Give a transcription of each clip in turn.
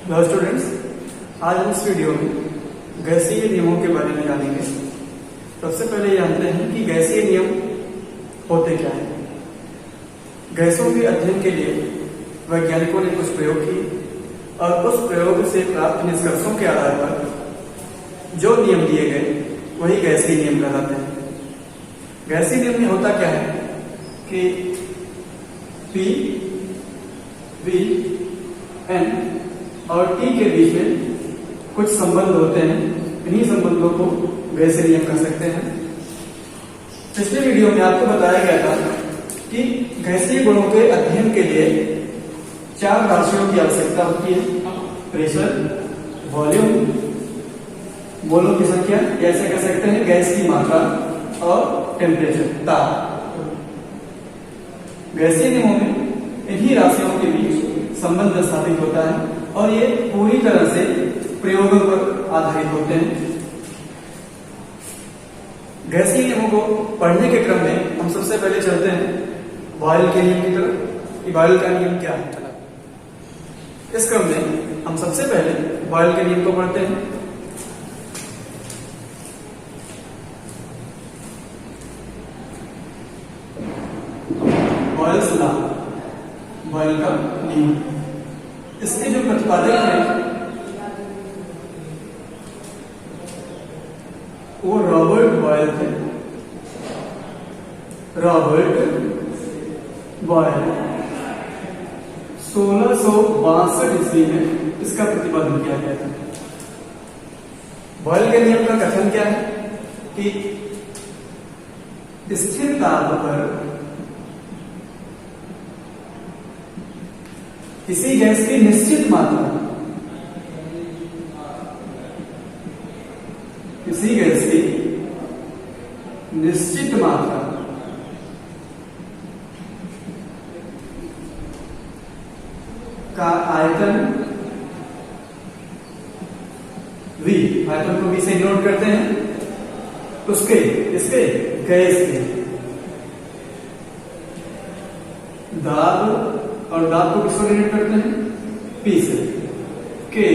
Hello students, आज हम इस वीडियो में गैसीय नियमों के बारे में जानेंगे। सबसे पहले जानते हैं कि गैसीय नियम होते क्या हैं। गैसों के अध्ययन के लिए वैज्ञानिकों ने कुछ प्रयोग किए और उस प्रयोग से प्राप्त निष्कर्षों के आधार पर जो नियम दिए गए वही गैसीय नियम कहलाते हैं। गैसीय नियम में होता क्या है कि P, V, N और T के बीच में कुछ संबंध होते हैं। इन्हीं संबंधों को गैसीय नियम कह सकते हैं। पिछले वीडियो में आपको बताया गया था कि गैसीय गुणों के अध्ययन के लिए 4 राशियों की आवश्यकता होती है: प्रेशर, वॉल्यूम, मोलों की संख्या, ऐसे कह सकते हैं गैस की मात्रा, और टेम्परेचर, ताप। गैसीय नियमों में इन्हीं राशियों के बीच संबंध स्थापित होता है और ये पूरी तरह से प्रयोगों पर आधारित होते हैं। गैसीय नियमों को पढ़ने के क्रम में हम सबसे पहले चलते हैं बॉयल के नियम की तरफ। बॉयल का नियम क्या है? इस क्रम में हम सबसे पहले बॉयल के नियम को पढ़ते हैं। बॉयल्स लॉ, बॉयल का नियम, इसके जो प्रतिपादक हैं वो रॉबर्ट बॉयल थे। रॉबर्ट बॉयल 1662 ईस्वी में इसका प्रतिपादन किया गया था। बॉयल के नियम का कथन क्या है कि स्थिर ताप पर किसी गैस की निश्चित मात्रा, किसी गैस की निश्चित मात्रा का आयतन V, आयतन को V से नोट करते हैं, उसके इसके गैस के दाब, और दाब को किसको डिनोट करते हैं? P से, के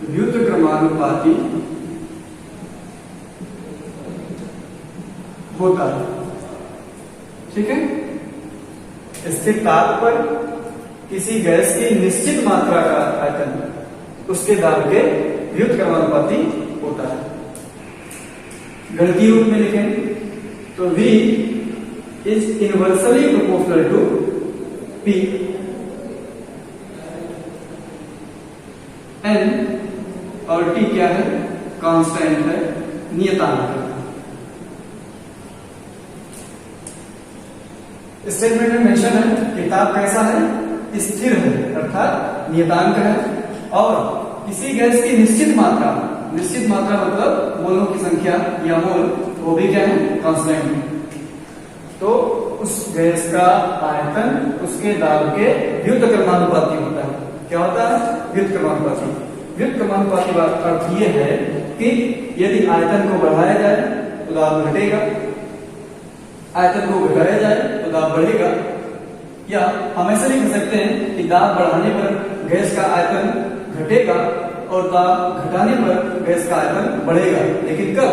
व्युत्क्रमानुपाती होता है। ठीक है। स्थिर ताप पर किसी गैस की निश्चित मात्रा का आयतन उसके दाब के व्युत्क्रमानुपाती होता है। गणितीय रूप में लिखें तो V is inversely proportional to P, N और T क्या है? कांस्टेंट है, नियतांक है। स्टेटमेंट में मेंशन है कि ताप कैसा है? स्थिर है, अर्थात नियतांक है, और किसी गैस की निश्चित मात्रा, निश्चित मात्रा मतलब मोलों की संख्या या मोल, वो भी क्या है? कांस्टेंट। तो उस गैस का आयतन उसके दाब के व्युत्क्रमानुपाती होता है। क्या होता है? व्युत्क्रमानुपाती। व्युत्क्रमानुपाती का अर्थ यह है कि यदि आयतन को बढ़ाया जाए तो दाब घटेगा, आयतन को घटाया जाए तो दाब बढ़ेगा, या हम ऐसा भी कह सकते हैं कि दाब बढ़ाने पर गैस का आयतन घटेगा और दाब घटाने पर गैस का आयतन बढ़ेगा। लेकिन कब?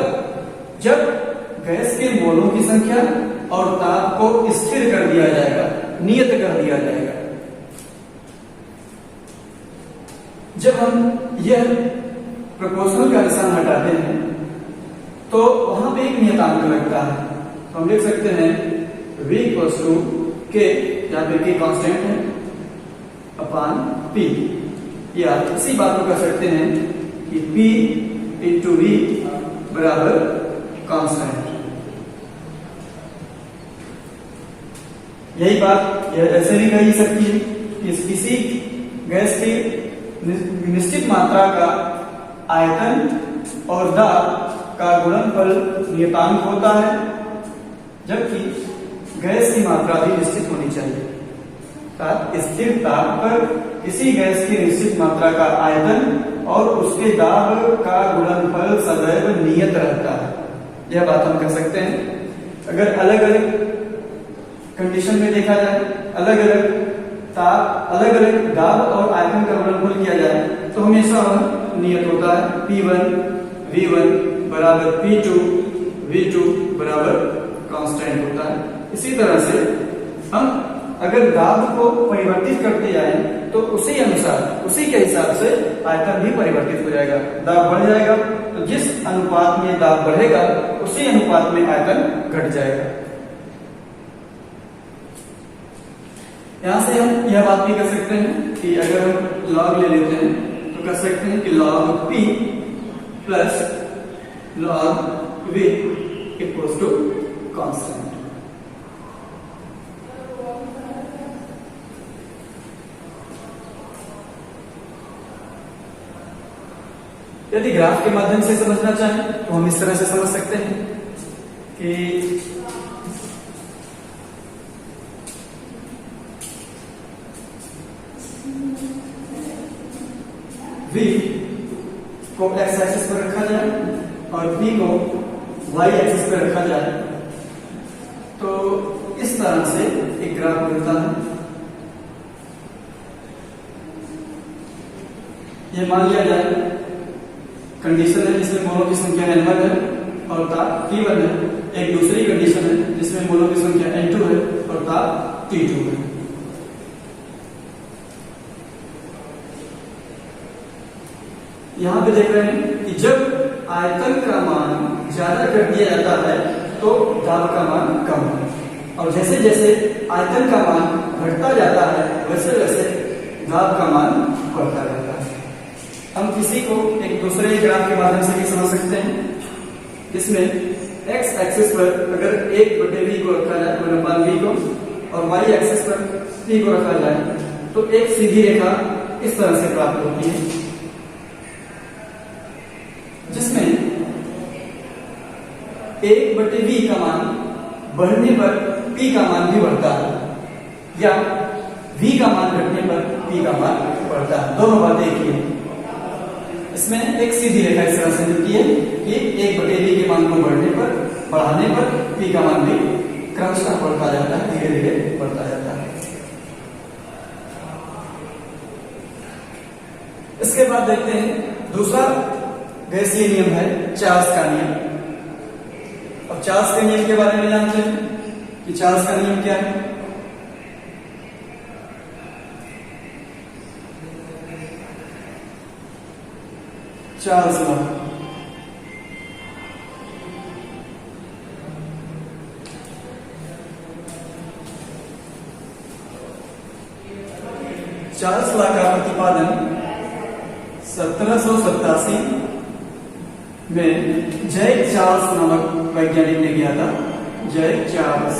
जब गैस के मोलों की संख्या और ताप को स्थिर कर दिया जाएगा, नियत कर दिया जाएगा। जब हम यह प्रोपोर्शनल का निशान हटाते हैं तो वहां पे एक नियतांक लगता है। तो हम लिख सकते हैं V इक्वल्स टू K, जहां पे K कांस्टेंट है, अपान P, या इसी बात को कह सकते हैं कि P इंटू V बराबर कांस्टेंट। यही बात ऐसे भी कही सकती है कि किसी गैस की निश्चित मात्रा का आयतन और दाब का गुणनफल नियतांक होता है, जबकि गैस की मात्रा भी निश्चित होनी चाहिए। अर्थात स्थिर ताप पर किसी गैस की निश्चित मात्रा का आयतन और उसके दाब का गुणनफल सदैव नियत रहता है। यह बात हम कह सकते हैं। अगर अलग अलग कंडीशन में देखा जाए, अलग अलग ताप अलग अलग दाब और आयतन का गुणनफल किया जाए तो हमेशा वह नियत होता है P1 V1 बराबर P2 V2 बराबर कांस्टेंट होता है। इसी तरह से हम अगर दाब को परिवर्तित करते जाएं तो उसी अनुसार उसी के हिसाब से आयतन भी परिवर्तित हो जाएगा। दाब बढ़ जाएगा तो जिस अनुपात में दाब बढ़ेगा उसी अनुपात में आयतन घट जाएगा। यहां से हम यह बात भी कर सकते हैं कि अगर हम लॉग ले लेते हैं तो कह सकते हैं कि log P plus log V equals to constant. यदि ग्राफ के माध्यम से समझना चाहें तो हम इस तरह से समझ सकते हैं कि V को x एक्सिस पर रखा जाए और P को y एक्सिस पर रखा जाए तो इस तरह से एक ग्राफ बनता है। ये मान लिया जाए कंडीशन है जिसमें मोलों की संख्या n1 है और ताप T1 है। एक दूसरी कंडीशन है जिसमें मोलों की संख्या n2 है और ताप T2 है। यहां पे देख रहे हैं कि जब आयतन का मान ज्यादा कर दिया जाता है तो दाब का मान कम है और जैसे जैसे आयतन का मान घटता जाता है वैसे वैसे दाब का मान बढ़ता जाता है। हम किसी को एक दूसरे ग्राफ के माध्यम से भी समझ सकते हैं। इसमें x एक्सिस पर अगर 1/v को रखा जाए गुणनफल v को और y एक्सिस पर p को रखा जाए तो एक सीधी रेखा इस तरह से प्राप्त होती है जिसमें 1/v का मान बढ़ने पर p का मान भी बढ़ता है या v का मान घटने पर p का मान बढ़ता है। दोनों बातें एक ही है। इसमें एक सीधी रेखा इस तरह से मिलती है कि 1/v के मान को बढ़ाने पर p का मान भी क्रमशः बढ़ता जाता है, धीरे धीरे बढ़ता जाता है। इसके बाद देखते हैं दूसरा गैसीय नियम है चार्ल्स का नियम। अब चार्ल्स के नियम के बारे में जानते हैं कि चार्ल्स का नियम क्या है। चार्ल्स लॉ चार्ल्स लॉ का प्रतिपादन 1787 में जैक चार्ल्स नामक वैज्ञानिक ने किया था। जैक चार्ल्स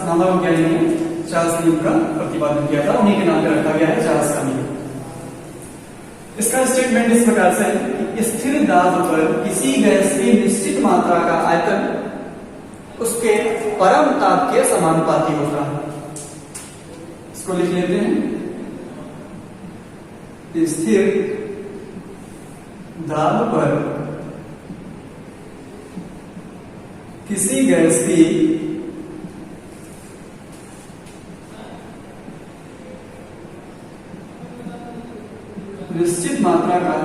नामक वैज्ञानिक ने चार्ल्स नियम का प्रतिपादन किया था। उन्हीं के नाम पर रखा गया है चार्ल्स का नियम। इसका स्टेटमेंट इस प्रकार से है कि स्थिर दाब पर किसी गैस की निश्चित मात्रा का आयतन उसके परम ताप के समानुपाती होता है। इसको लिख लेते हैं। स्थिर दाब पर किसी गैस की निश्चित मात्रा का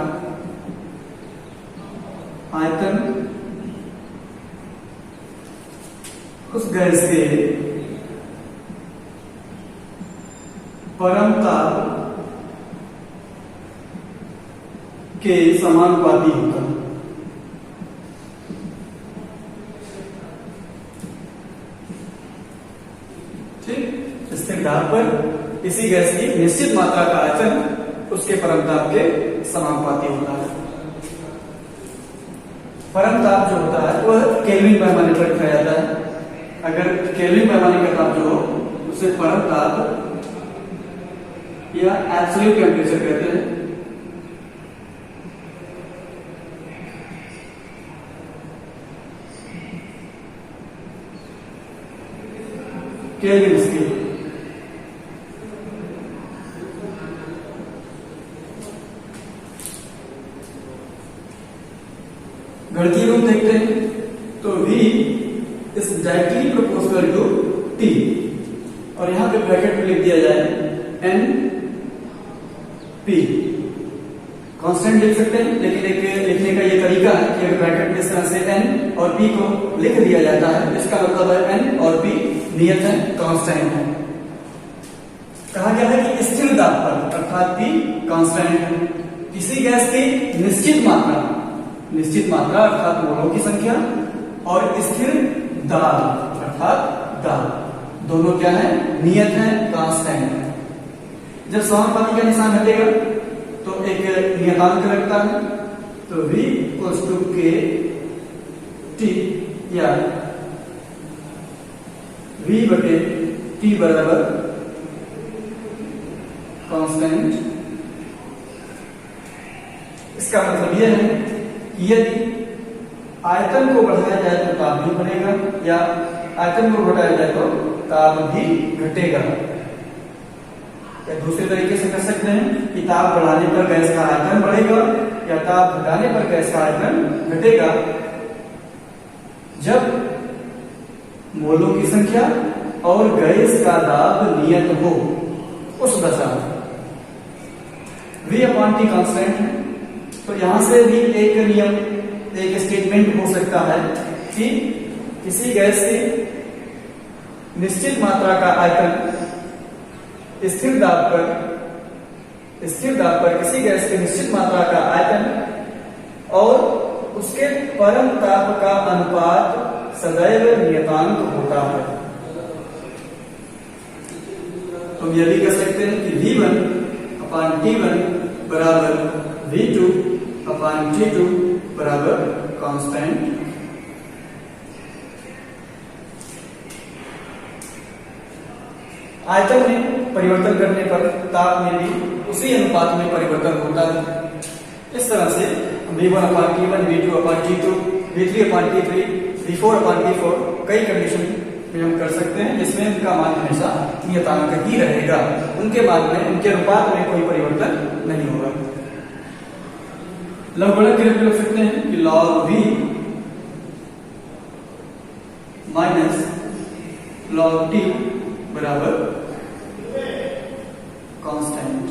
आयतन उस गैस के परम ताप के समानुपाती होता है। ठीक, स्थिर दाब पर किसी गैस की निश्चित मात्रा का आयतन उसके परम ताप के समानुपाती होता है। परम ताप जो होता है वह केल्विन पैमाने पर लिखा जाता है। अगर केल्विन पैमाने का ताप जो हो उसे परम ताप या एब्सोल्यूट टेम्परेचर कहते हैं। Kelvin scale. गणितीय रूप देखते हैं तो V is directly proportional to T, और यहां पे ब्रैकेट में लिख दिया जाए N P। कांस्टेंट लिख सकते हैं, लेकिन एक लिखने का ये तरीका है कि अगर ब्रैकेट में इस तरह से N और P को लिख दिया जाता है, इसका मतलब है N और P नियत है, कांस्टेंट है। कहा गया है कि स्थिर दाब पर अर्थात P कांस्टेंट है, किसी गैस की निश्चित मात्रा अर्थात मोलों की संख्या और स्थिर दाब अर्थात दाब दोनों क्या है, नियत है, कांस्टेंट है। जब समानुपाती का निशान हटेगा तो एक नियतांक लगता है, तो V equals to K T या V बटे T बराबर कांस्टेंट। इसका मतलब यह है कि यदि आयतन को बढ़ाया जाए तो ताप भी बढ़ेगा, या आयतन को घटाया जाए तो ताप भी घटेगा। या दूसरे तरीके से कर सकते हैं कि ताप बढ़ाने पर गैस का आयतन बढ़ेगा या ताप घटाने पर गैस का आयतन घटेगा, जब मोलों की संख्या और गैस का दाब नियत हो, उस दशा में। V अपॉन T कांस्टेंट है, तो यहां से भी एक नियम, एक स्टेटमेंट हो सकता है कि किसी गैस की निश्चित मात्रा का आयतन स्थिर दाब पर किसी गैस की निश्चित मात्रा का आयतन और उसके परम ताप का अनुपात सदैव नियतांक होता है। तो यह भी कह सकते हैं कि V1 अपॉन T1 बराबर V2 अपॉन T2 बराबर कांस्टेंट। आयतन में परिवर्तन करने पर ताप में भी उसी अनुपात में परिवर्तन होता है। इस तरह से V1 upon T1, V2 upon T2, V3 upon T3, V4 upon T4 कई कंडीशन में हम कर सकते हैं, जिसमें उनका मान हमेशा नियतांक ही रहेगा, उनके मान में, उनके अनुपात में कोई परिवर्तन नहीं होगा। लघुगणक के रूप में लिख सकते हैं कि log V minus log T बराबर कांस्टेंट।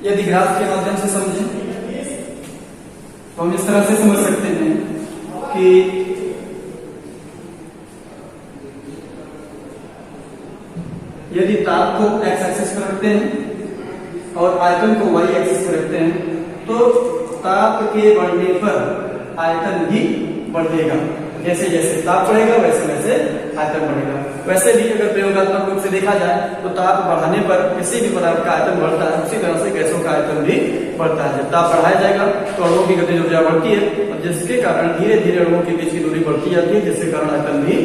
यदि ग्राफ के माध्यम से समझें तो हम इस तरह से समझ सकते हैं कि यदि ताप को x एक्सिस पर रखते हैं और आयतन को y एक्सिस पर रखते हैं, तो ताप के बढ़ने पर आयतन भी बढ़ेगा। जैसे जैसे ताप बढ़ेगा वैसे वैसे आयतन बढ़ेगा। वैसे भी अगर प्रयोगात्मक रूप से देखा जाए तो ताप बढ़ाने पर किसी भी पदार्थ का आयतन बढ़ता है, उसी तरह से गैसों का आयतन भी बढ़ता है। जब ताप बढ़ाया जाएगा तो अणुओं की गतिज ऊर्जा बढ़ती है, और जिसके कारण धीरे धीरे अणुओं के बीच की दूरी बढ़ती जाती है, जिसके कारण आयतन भी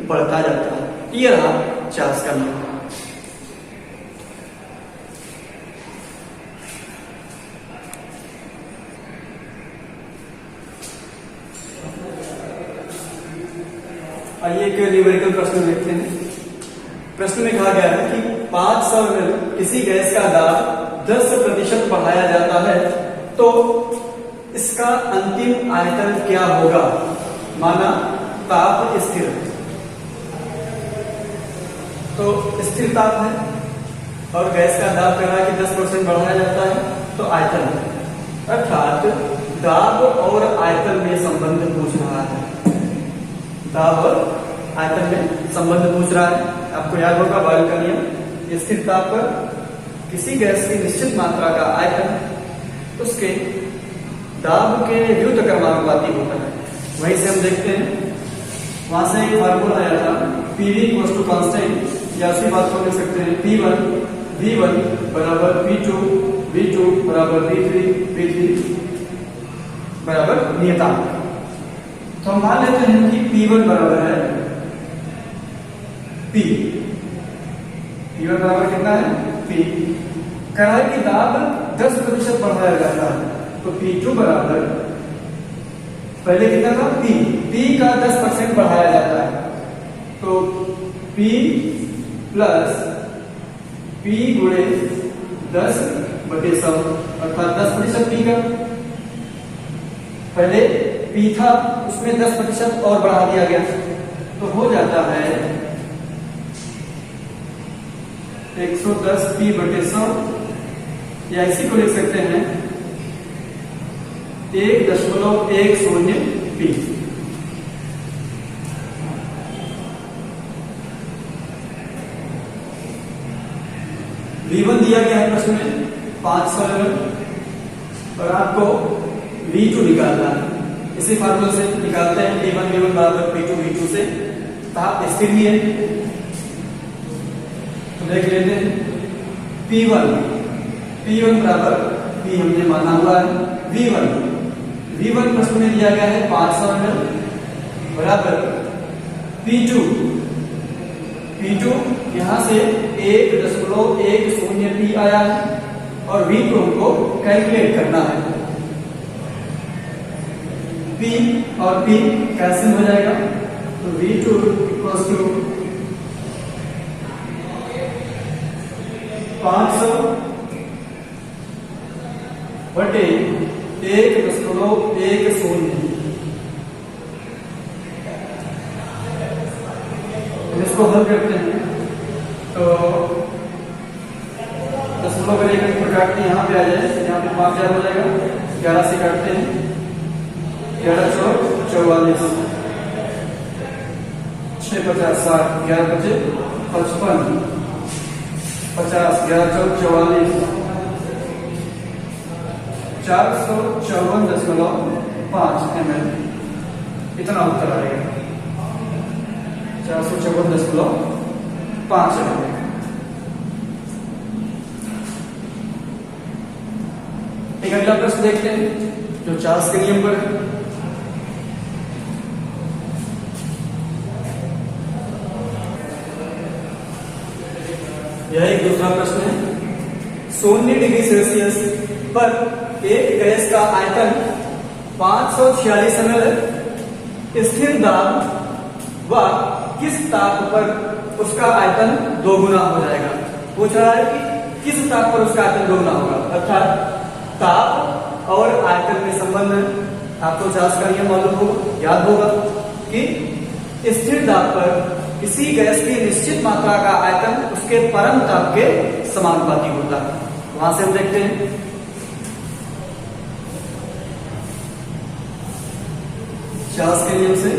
बढ़ता जाता है। ये रहा चार्ल्स का नियम। आइए एक न्यूमेरिकल प्रश्न देखते हैं। प्रश्न में कहा गया है कि 500 ml किसी गैस का दाब 10% बढ़ाया जाता है तो इसका अंतिम आयतन क्या होगा। माना ताप स्थिर, तो स्थिर ताप है और गैस का दाब कह रहा है कि 10% बढ़ाया जाता है, तो आयतन है, अर्थात दाब और आयतन में संबंध पूछ रहा है। दाब और आयतन में संबंध पूछ रहा है। आपको याद होगा बॉयल का नियम, स्थिर ताप पर किसी गैस की निश्चित मात्रा का आयतन उसके दाब के व्युत क्रमानुपाती होता है। वहीं से हम देखते हैं, वहां से एक फार्मूला आया था PV इक्वल्स टू कांस्टेंट, या उसी बात को लिख सकते हैं P1 V1 बराबर P2 V2 बराबर V3 बराबर नियतांक। तो हम मान लेते हैं कि P1 बराबर है P। P1 बराबर कितना है P। कह रहा है कि दाब 10% बढ़ाया जाता है, तो P2 बराबर पहले कितना था P का 10% बढ़ाया जाता है, तो P प्लस P गुणे 10/100 अर्थात 10% पी का। पहले पी था उसमें 10% और बढ़ा दिया गया तो हो जाता है 110 p/100 या इसी को लिख सकते हैं 1.10 पी। V1 दिया गया है प्रश्न में 500 ml और आपको V2 निकालना है। इसी फार्मूले से निकालते हैं P1 बराबर P2 से। ताप स्थिर ही है तो देख लेते हैं P1 बराबर P हमने माना हुआ है V1 प्रश्न में दिया गया है 500 ml बराबर P2 यहां से 1.10 P आया है और V2 हमको कैलकुलेट करना है। P और P कैंसिल हो जाएगा तो V2 इक्वल्स टू 500 बटे 1.10। इसको हल करते हैं तो दशमलव का एक काटते हैं, यहाँ पे आ जाए, यहाँ पे 5000 हो जाएगा। 11 से काटते हैं 11 चौक 44 6 50 60 11 बचे 55 50 11 चौक 44 454.5 ml इतना उत्तर आएगा 454.5 ml। एक अगला प्रश्न देखते हैं जो चार्ल्स के नियम पर है। यह एक दूसरा प्रश्न है। 0 डिग्री सेल्सियस पर एक गैस का आयतन 546 ml स्थिर दाब व किस ताप पर उसका आयतन 2 गुना हो जाएगा। पूछ रहा है कि किस ताप पर उसका आयतन 2 गुना होगा, अर्थात ताप और आयतन में संबंध है। आपको चार्ल्स का नियम मालूम होगा, याद होगा कि स्थिर दाब पर किसी गैस की निश्चित मात्रा का आयतन उसके परम ताप के समानुपाती होता है। वहां से हम देखते हैं चार्ल्स के नियम से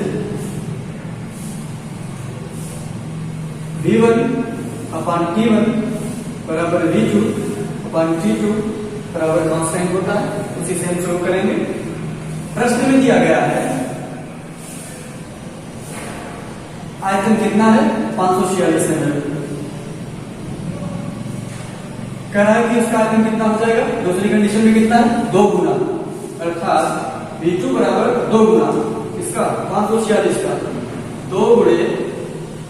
V1 अपान T1 बराबर V2 अपान T2 बराबर कांस्टेंट होता है। उसी से हम शुरू करेंगे। प्रश्न में दिया गया है आयतन कितना है 546 ml। कह रहा है कि उसका आयतन कितना हो जाएगा, दूसरी कंडीशन में कितना है 2 गुना, अर्थात V2 बराबर 2 गुना इसका 546 का 2 गुणे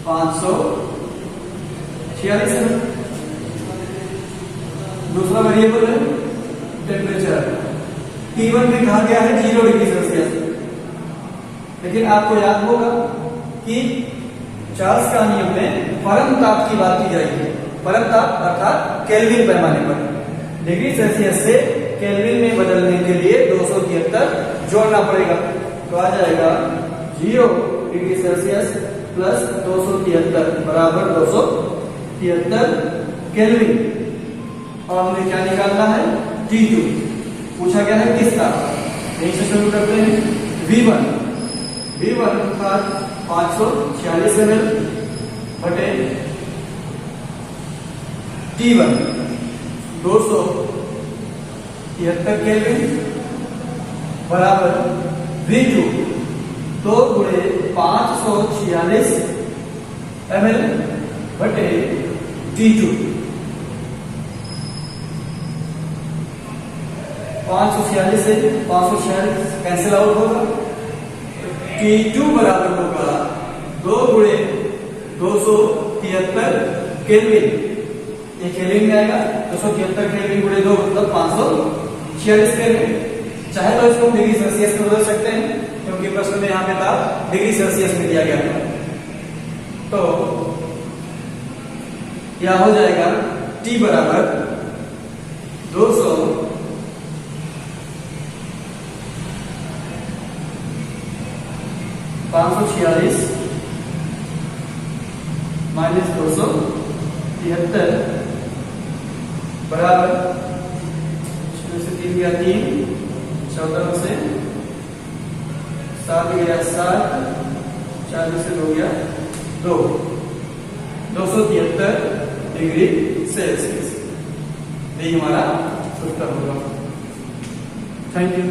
546 ml। दूसरा वेरिएबल है टेम्परेचर। T1 में कहा गया है 0 डिग्री सेल्सियस, लेकिन आपको याद होगा कि चार्ल्स का नियम में परम ताप की बात की जाएगी। परम ताप अर्थात केल्विन पैमाने पर। डिग्री सेल्सियस से केल्विन में बदलने के लिए 273 जोड़ना पड़ेगा तो आ जाएगा 0 डिग्री सेल्सियस प्लस 273 बराबर 273 केल्विन। और हमें क्या निकालना है T2। पूछा गया है किस ताप, यहीं से शुरू करते हैं। V1 अर्थात 546 ml बटे T1 273 केल्विन बराबर V2 2 गुणे 546 ml बटे T2। 546 से 546 कैंसिल आउट होगा। T2 बराबर होगा 2 गुणे 273 केल्विन। ये केल्विन में आएगा 273 केल्विन गुणे 2 मतलब 546 केल्विन। चाहे तो इसको डिग्री सेल्सियस में बदल सकते हैं क्योंकि प्रश्न में यहाँ पे था डिग्री सेल्सियस में दिया गया था। तो यह हो जाएगा T बराबर 546 माइनस 273 बराबर 6 से 3 गया 3, 14 से 7 गया 7, 40 से 2 गया 2, 273 डिग्री सेल्सियस। यही हमारा उत्तर होगा। Thank you.